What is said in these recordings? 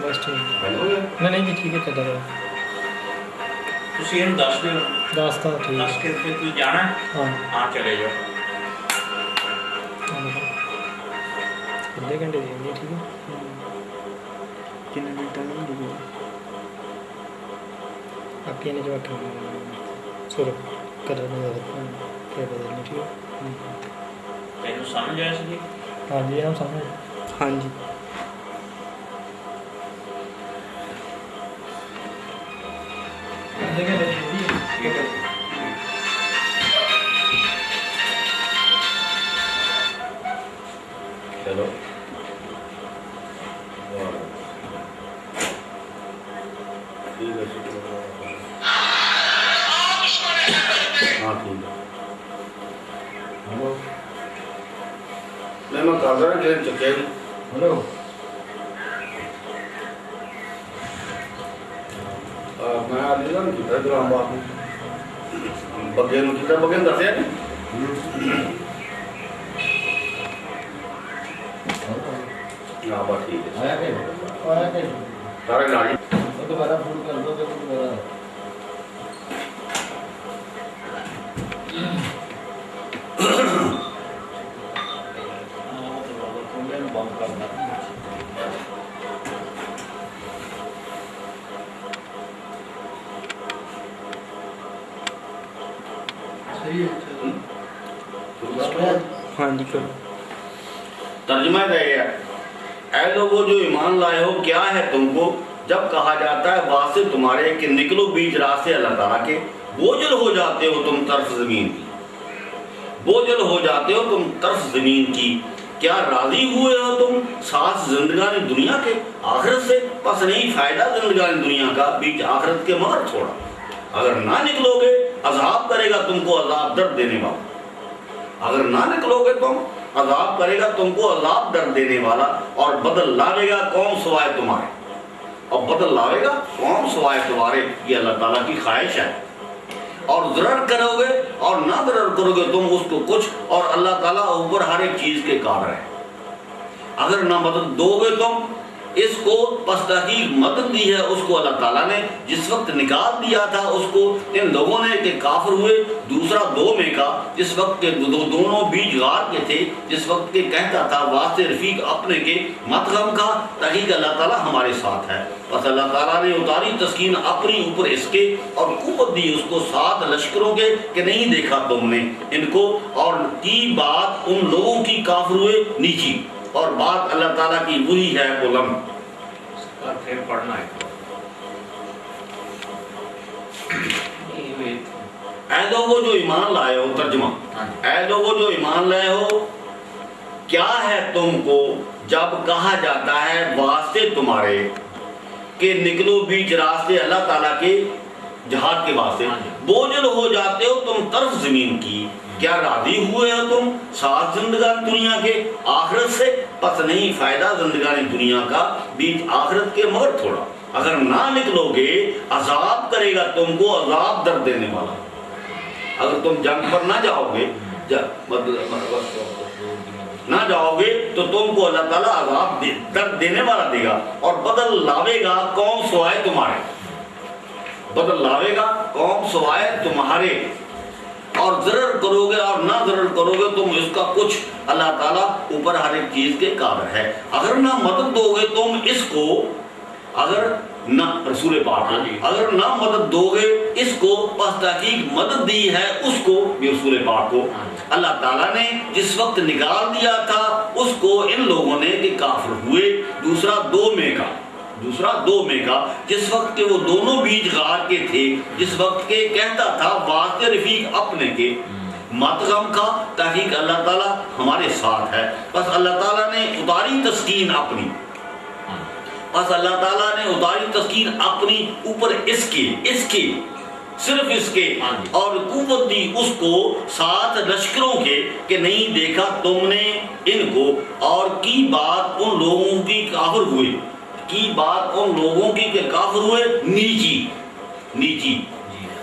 بس ٹھیک ہو گیا نہیں جی ٹھیک ہے چل رہا تسی ان دس دے داستا ٹھیک دس کے پھر تو جانا ہے ہاں ہاں چلے جاؤ آدھے گھنٹے دیں گے ٹھیک ہے کتنے منٹ نہیں لگے آپ کے جو سر کرنا کیا بدلنی ٹھیک ہے تینوں سمجھ آیا سی ہاں جی ہم سمجھ ہاں جی آدھے گھنٹے ٹھیک ہے چلو ٹھیک ہے ہاں ٹھیک ہے ہلو میں کر رہا ٹرین چکے ہلو میں آدھی نا کتا گرام باغ بگے کتا بگے دسیا ہاں بس ٹھیک ہے سارے گاڑی دوبارہ فون کر دو دوبارہ بند کرنا ہاں جی کرو ترجمہ یہ ہے اے لوگو جو ایمان لائے ہو کیا ہے تم کو جب کہا جاتا ہے واسطے تمہارے کہ نکلو بیچ راستے اللہ تعالیٰ کے بوجھل ہو جاتے ہو تم طرف زمین کی بوجھل ہو جاتے ہو تم طرف زمین کی کیا راضی ہوئے ہو تم ساتھ زندگانی دنیا کے آخرت سے پس نہیں فائدہ زندگانی دنیا کا بیچ آخرت کے مگر چھوڑا اگر نہ نکلو گے عذاب کرے گا تم کو عذاب درد دینے والا اگر نہ نکلو گے تم عذاب کرے گا تم کو عذاب درد دینے والا اور بدل لاوے گا قوم سوائے تمہارے اور بدل لاوے گا قوم سوائے تمہارے یہ اللہ تعالیٰ کی خواہش ہے اور ضرر کرو گے اور نہ ضرر کرو گے تم اس کو کچھ اور اللہ تعالیٰ اوپر ہر ایک چیز کے قادر ہے اگر نہ مدد دو گے تم اس کو پس تحقیق مدد دی ہے اس کو اللہ تعالیٰ نے جس وقت نکال دیا تھا اس کو ان لوگوں نے کہ کافر ہوئے دوسرا دو میں کا جس وقت کے دونوں بیچ غار کے تھے جس وقت کے کہتا تھا واسطے رفیق اپنے کے مت غم کا تحقیق اللہ تعالیٰ ہمارے ساتھ ہے پس اللہ تعالیٰ نے اتاری تسکین اپنی اوپر اس کے اور قوت دی اس کو 7 لشکروں کے کہ نہیں دیکھا تم نے ان کو اور کی بات ان لوگوں کی کافر ہوئے نیچی اور بات اللہ تعالیٰ کی وہی ہے بلند پھر پڑھنا ہے اے لوگو جو ایمان لائے ہو ترجمہ اے لوگو جو ایمان لائے ہو کیا ہے تم کو جب کہا جاتا ہے واسطے تمہارے کہ نکلو بیچ راستے اللہ تعالیٰ کے جہاد کے واسطے بوجھل ہو جاتے ہو تم طرف زمین کی کیا راضی ہوئے ہو تم ساتھ زندگان دنیا کے آخرت سے پس نہیں فائدہ زندگانی دنیا کا بیچ آخرت کے مگر تھوڑا اگر نہ نکلو گے عذاب کرے گا تم کو عذاب درد دینے والا اگر تم جنگ پر نہ جاؤ گے نہ جاؤ گے تو تم کو اللہ تعالیٰ عذاب درد دینے والا دے گا اور بدل لاوے گا قوم سوائے تمہارے بدل لاوے گا قوم سوائے تمہارے اور ضرر کرو گے اور نہ ضرر کرو گے تم اس کا کچھ اللہ تعالیٰ اوپر ہر ایک چیز کے قادر ہے اگر نہ مدد دو گے تم اس کو اگر نہ رسول پاک اگر نہ مدد دو گے اس کو پس تحقیق مدد دی ہے اس کو بھی رسول پاک کو اللہ تعالیٰ نے جس وقت نکال دیا تھا اس کو ان لوگوں نے کہ کافر ہوئے دوسرا دو میں کا جس وقت کے وہ دونوں بیچ غار کے تھے جس وقت کے کہتا تھا واسطے رفیق اپنے کے مت غم کا تحقیق اللہ تعالیٰ ہمارے ساتھ ہے بس اللہ تعالیٰ نے اتاری تسکین اپنی اوپر اس کے صرف اس کے اور قوت دی اس کو 7 لشکروں کے کہ نہیں دیکھا تم نے ان کو اور کی بات ان لوگوں کی کافر ہوئے نیچی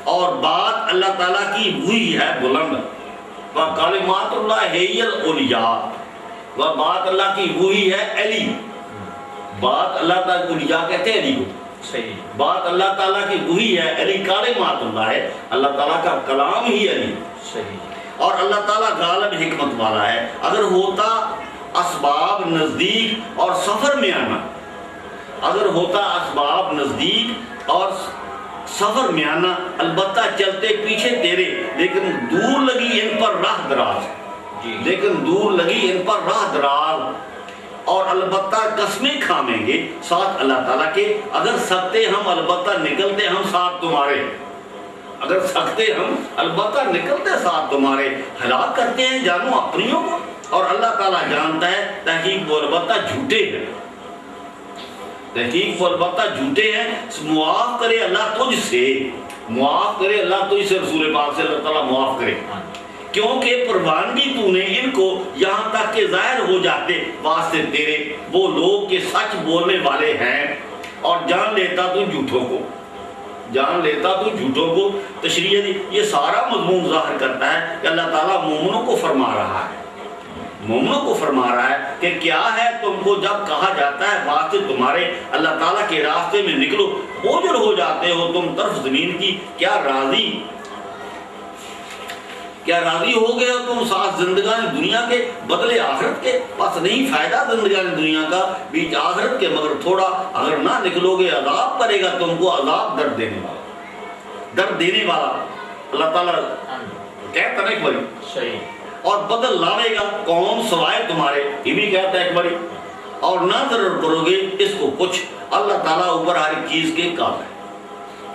اور بات اللہ تعالیٰ کی وہی ہے بلند کلمات اللہ ہی العلیاء بات اللہ کی وہی ہے علی بات اللہ تعالیٰ کو لیا کہتے ہیں علی کو، صحیح، بات اللہ تعالیٰ کی وہی ہے، علی کلمات اللہ ہے، اللہ تعالیٰ کا کلام ہی علی، صحیح، اور اللہ تعالیٰ غالب حکمت والا ہے۔ اگر ہوتا اسباب نزدیک اور سفر میں آنا، اگر ہوتا اسباب نزدیک اور سفر میں آنا، البتہ چلتے پیچھے تیرے، لیکن دور لگی ان پر راہ دراز، جی، لیکن دور لگی ان پر راہ دراز، اور البتہ قسمیں کھامیں گے ساتھ اللہ تعالیٰ کے، اگر سکتے ہم البتہ نکلتے ہم ساتھ تمہارے، اگر سکتے ہم البتہ نکلتے ساتھ تمہارے، ہلاک کرتے ہیں جانو اپنیوں کو، اور اللہ تعالیٰ جانتا ہے تحقیق وہ البتہ جھوٹے ہیں، تحقیق وہ البتہ جھوٹے ہیں۔ معاف کرے اللہ تجھ سے، معاف کرے اللہ تجھ سے، رسول پاک سے اللہ تعالیٰ معاف کرے، کیونکہ پروانگی تو نے ان کو یہاں تک کہ ظاہر ہو جاتے واسطے تیرے وہ لوگ کہ سچ بولنے والے ہیں، اور جان لیتا تو جھوٹوں کو، جان لیتا تو جھوٹوں کو۔ تشریح دی یہ سارا مضمون ظاہر کرتا ہے کہ اللہ تعالیٰ مومنوں کو فرما رہا ہے، مومنوں کو فرما رہا ہے کہ کیا ہے تم کو جب کہا جاتا ہے واسطے تمہارے اللہ تعالیٰ کے راستے میں نکلو، اوجھل ہو جاتے ہو تم طرف زمین کی، کیا راضی ہو گئے ہو تم ساتھ زندگان دنیا کے بدلے آخرت کے، پس نہیں فائدہ زندگان دنیا کا بیچ آخرت کے مگر تھوڑا، اگر نہ نکلو گے عذاب کرے گا تم کو، عذاب درد دینے والا، درد دینے والا اللہ تعالیٰ کہتا ہے ایک باری، صحیح، اور بدل لاوے گا قوم سوائے تمہارے، یہ بھی کہتا ہے ایک باری، اور نہ ضرور کرو گے اس کو کچھ، اللہ تعالیٰ اوپر ہر چیز کے قابل ہے۔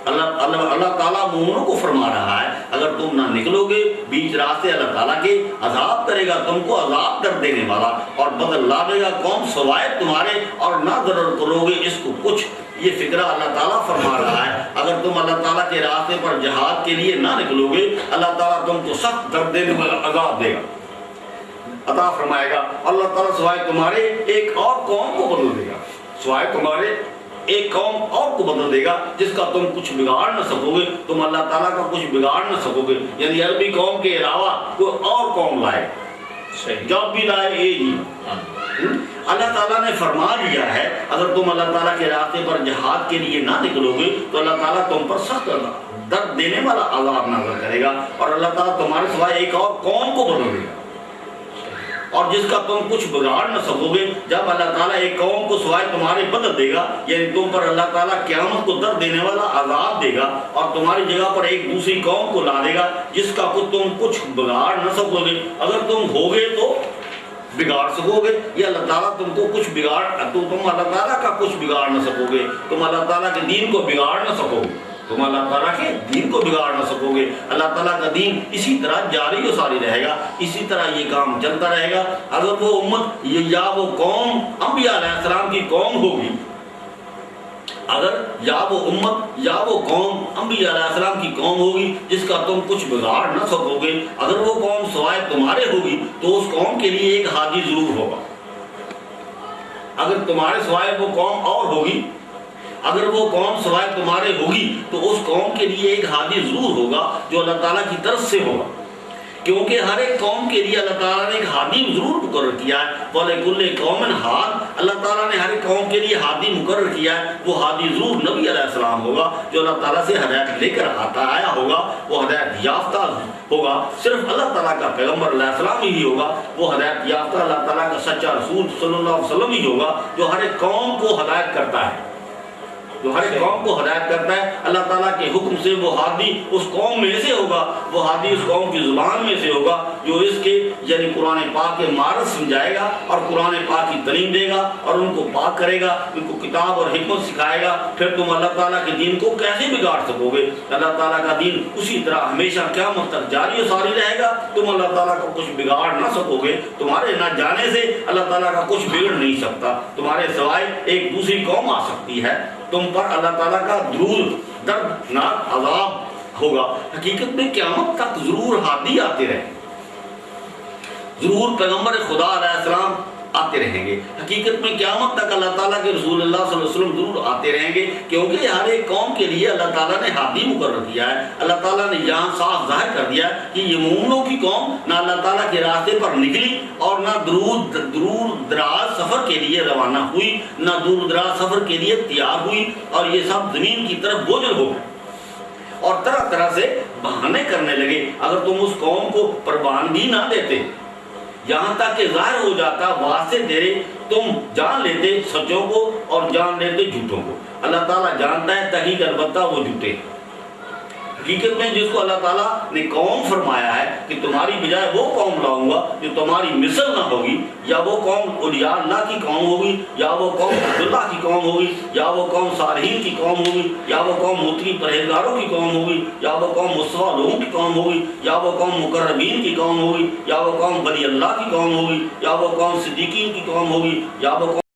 اللہ تعالیٰ مومنوں کو فرما رہا ہے اگر تم نہ نکلو گے بیچ راستے اللہ تعالیٰ کے، عذاب کرے گا تم کو، عذاب کر دینے والا، اور بدل لاوے گا قوم سوائے تمہارے، اور نہ ضرور کرو گے اس کو کچھ۔ یہ فکرہ اللہ تعالیٰ فرما رہا ہے اگر تم اللہ تعالیٰ کے راستے پر جہاد کے لیے نہ نکلو گے، اللہ تعالیٰ تم کو سخت درد دینے والا عذاب دے گا، عطا فرمائے گا۔ اللہ تعالیٰ سوائے تمہارے ایک اور قوم کو بدل دے گا، سوائے تمہارے ایک قوم اور کو بدل دے گا جس کا تم کچھ بگاڑ نہ سکو گے، تم اللہ تعالیٰ کا کچھ بگاڑ نہ سکو گے، یعنی عربی قوم کے علاوہ کوئی اور قوم لائے، جب بھی لائے یہ جی اللہ تعالیٰ نے فرما دیا ہے اگر تم اللہ تعالیٰ کے راستے پر جہاد کے لیے نہ نکلو گے تو اللہ تعالیٰ تم پر سخت درد دینے والا عذاب نازل کرے گا، اور اللہ تعالیٰ تمہارے سوائے ایک اور قوم کو بدل دے گا، اور جس کا تم کچھ بگاڑ نہ سکو گے۔ جب اللہ تعالیٰ ایک قوم کو سوائے تمہارے بدل دے گا، یعنی تم پر اللہ تعالیٰ قیامت کو درد دینے والا عذاب دے گا، اور تمہاری جگہ پر ایک دوسری قوم کو لا دے گا جس کا تم کچھ بگاڑ نہ سکو گے۔ اگر تم ہوگے تو بگاڑ سکو گے، یہ اللہ تعالیٰ تم کو کچھ بگاڑ، تو تم اللہ تعالیٰ کا کچھ بگاڑ نہ سکو گے، تم اللہ تعالیٰ کے دین کو بگاڑ نہ سکو گے، تم اللہ تعالیٰ کے دین کو بگاڑ نہ سکو گے۔ اللہ تعالیٰ کا دین اسی طرح جاری و ساری رہے گا، اسی طرح یہ کام چلتا رہے گا۔ اگر وہ امت یا وہ قوم انبیاء علیہ السلام کی قوم ہوگی، اگر یا وہ امت یا وہ قوم انبیاء علیہ السلام کی قوم ہوگی جس کا تم کچھ بگاڑ نہ سکو گے، اگر وہ قوم سوائے تمہارے ہوگی تو اس قوم کے لیے ایک ہادی ضرور ہوگا۔ اگر تمہارے سوائے وہ قوم اور ہوگی، اگر وہ قوم سوائے تمہارے ہوگی تو اس قوم کے لیے ایک ہادی ضرور ہوگا جو اللہ تعالیٰ کی طرف سے ہوگا، کیونکہ ہر ایک قوم کے لیے اللہ تعالیٰ نے ایک ہادی ضرور مقرر کیا ہے۔ وَلِكُلِّ قَوْمٍ ہاد، اللہ تعالیٰ نے ہر ایک قوم کے لیے ہادی مقرر کیا ہے، وہ ہادی ضرور نبی علیہ السلام ہوگا جو اللہ تعالیٰ سے ہدایت لے کر آیا ہوگا، وہ ہدایت یافتہ ہوگا۔ صرف اللہ تعالیٰ کا پیغمبر علیہ السلام ہی ہوگا وہ ہدایت یافتہ، اللہ تعالیٰ کا سچا رسول صلی اللہ علیہ وسلم ہی ہوگا جو ہر ایک قوم کو ہدایت کرتا ہے، جو ہر ایک قوم کو ہدایت کرتا ہے۔ اللہ تعالیٰ کے حکم سے وہ ہادی اس قوم میں سے ہوگا، وہ ہادی اس قوم کی زبان میں سے ہوگا جو اس کے یعنی قرآن پاک کے مارز سمجھائے گا اور قرآن پاک کی تعلیم دے گا اور ان کو پاک کرے گا، ان کو کتاب اور حکمت سکھائے گا۔ پھر تم اللہ تعالیٰ کے دین کو کیسے بگاڑ سکو گے؟ اللہ تعالیٰ کا دین اسی طرح ہمیشہ قیامت تک جاری و ساری رہے گا، تم اللہ تعالیٰ کا کچھ بگاڑ نہ سکو گے۔ تمہارے نہ جانے سے اللہ تعالیٰ کا کچھ بگڑ نہیں سکتا، تمہارے سوائے ایک دوسری قوم آ سکتی ہے، تم پر اللہ تعالیٰ کا ضرور دردناک عذاب ہوگا۔ حقیقت میں قیامت تک ضرور ہادی آتے رہے، ضرور پیغمبر خدا علیہ السلام آتے رہیں گے۔ حقیقت میں قیامت تک اللہ تعالیٰ کے رسول اللہ صلی اللہ علیہ وسلم ضرور آتے رہیں گے، کیونکہ ہر ایک قوم کے لیے اللہ تعالیٰ نے ہادی مقرر کیا ہے۔ اللہ تعالیٰ نے یہاں صاف ظاہر کر دیا کہ یہ مومنوں کی قوم نہ اللہ تعالیٰ کے راستے پر نکلی اور نہ دور دراز سفر کے لیے روانہ ہوئی، نہ دور دراز سفر کے لیے تیار ہوئی، اور یہ سب زمین کی طرف بوجھل ہو گئے اور طرح طرح سے بہانے کرنے لگے۔ اگر تم اس قوم کو پروان بھی نہ دیتے، یہاں تک کہ ظاہر ہو جاتا واسطے تیرے، تم جان لیتے سچوں کو اور جان لیتے جھوٹوں کو۔ اللہ تعالیٰ جانتا ہے تحقیق البتہ وہ جھوٹے۔ حقیقت میں جس کو اللہ تعالیٰ نے قوم فرمایا ہے کہ تمہاری بجائے وہ قوم لاؤں گا جو تمہاری مثل نہ ہوگی، یا وہ قوم اولیاء اللہ کی قوم ہوگی، یا وہ قوم عبداللہ کی قوم ہوگی، یا وہ قوم صالحین کی قوم ہوگی، یا وہ قوم متقی پرہیزگاروں کی قوم ہوگی، یا وہ قوم مصطفیٰ لوگوں کی قوم ہوگی، یا وہ قوم مقربین کی قوم ہوگی، یا وہ قوم ولی اللہ کی قوم ہوگی، یا وہ قوم صدیقین کی قوم ہوگی، یا وہ قوم